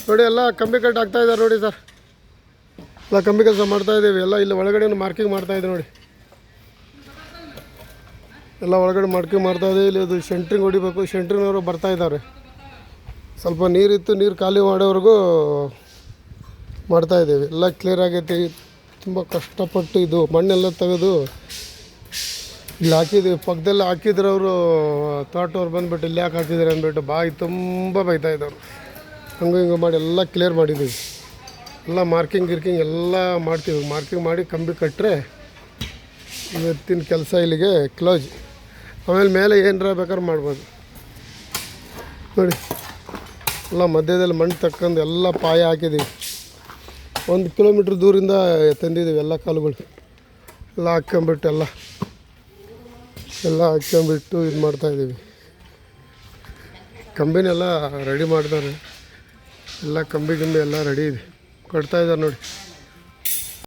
ನೋಡಿ ಎಲ್ಲ ಕಂಬಿ ಕಟ್ ಆಗ್ತಾ ಇದ್ದಾರೆ ನೋಡಿ ಸರ್. ಎಲ್ಲ ಕಂಬಿ ಕೆಲಸ ಮಾಡ್ತಾಯಿದ್ದೀವಿ. ಎಲ್ಲ ಇಲ್ಲಿ ಒಳಗಡೆ ಮಾರ್ಕಿಂಗ್ ಮಾಡ್ತಾಯಿದ್ದೀವಿ ನೋಡಿ. ಎಲ್ಲ ಒಳಗಡೆ ಮಾರ್ಕಿಂಗ್ ಮಾಡ್ತಾಯಿದ್ದೀವಿ. ಇಲ್ಲಿ ಅದು ಸೆಂಟ್ರಿಂಗ್ ಹೊಡಿಬೇಕು. ಸೆಂಟ್ರಿಂಗ್ನವರು ಬರ್ತಾಯಿದ್ದಾರೆ. ಸ್ವಲ್ಪ ನೀರಿತ್ತು, ನೀರು ಖಾಲಿ ಮಾಡೋವರೆಗೂ ಮಾಡ್ತಾಯಿದ್ದೀವಿ. ಎಲ್ಲ ಕ್ಲಿಯರ್ ಆಗೈತಿ. ತುಂಬ ಕಷ್ಟಪಟ್ಟು ಇದು ಮಣ್ಣೆಲ್ಲ ತೆಗೆದು ಇಲ್ಲಿ ಹಾಕಿದ್ದೀವಿ. ಪಕ್ಕದಲ್ಲಿ ಹಾಕಿದ್ರು ಅವರು ತೋಟವ್ರು ಬಂದುಬಿಟ್ಟು ಇಲ್ಲಿ ಯಾಕೆ ಹಾಕಿದ್ದೀರಿ ಅಂದ್ಬಿಟ್ಟು ಬಾಯಿ ತುಂಬ ಬೈತಾಯಿದ್ದವರು. ಹಂಗೆ ಹಿಂಗೆ ಮಾಡಿ ಎಲ್ಲ ಕ್ಲಿಯರ್ ಮಾಡಿದ್ದೀವಿ. ಎಲ್ಲ ಮಾರ್ಕಿಂಗ್ ಗಿರ್ಕಿಂಗ್ ಎಲ್ಲ ಮಾಡ್ತೀವಿ. ಮಾರ್ಕಿಂಗ್ ಮಾಡಿ ಕಂಬಿ ಕಟ್ಟರೆ ಇವತ್ತಿನ ಕೆಲಸ ಇಲ್ಲಿಗೆ ಕ್ಲೋಸ್. ಆಮೇಲೆ ಮೇಲೆ ಏನರ ಬೇಕಾದ್ರೆ ಮಾಡ್ಬೋದು ನೋಡಿ. ಎಲ್ಲ ಮಧ್ಯದಲ್ಲಿ ಮಣ್ಣು ತಕ್ಕಂಡು ಎಲ್ಲ ಪಾಯ ಹಾಕಿದ್ದೀವಿ. 1 ಕಿಲೋಮೀಟ್ರ್ ದೂರಿಂದ ತಂದಿದ್ದೀವಿ ಎಲ್ಲ ಕಾಲುಗಳು. ಎಲ್ಲ ಹಾಕ್ಕೊಂಬಿಟ್ಟು ಎಲ್ಲ ಹಾಕ್ಕೊಂಬಿಟ್ಟು ಇದು ಮಾಡ್ತಾಯಿದ್ದೀವಿ. ಕಂಬಿನೆಲ್ಲ ರೆಡಿ ಮಾಡ್ತಾರೆ. ಎಲ್ಲ ಕಂಬಿ ಎಲ್ಲ ರೆಡಿ ಇದೆ. ಕೊಡ್ತಾಯಿದ್ದಾರೆ ನೋಡಿ.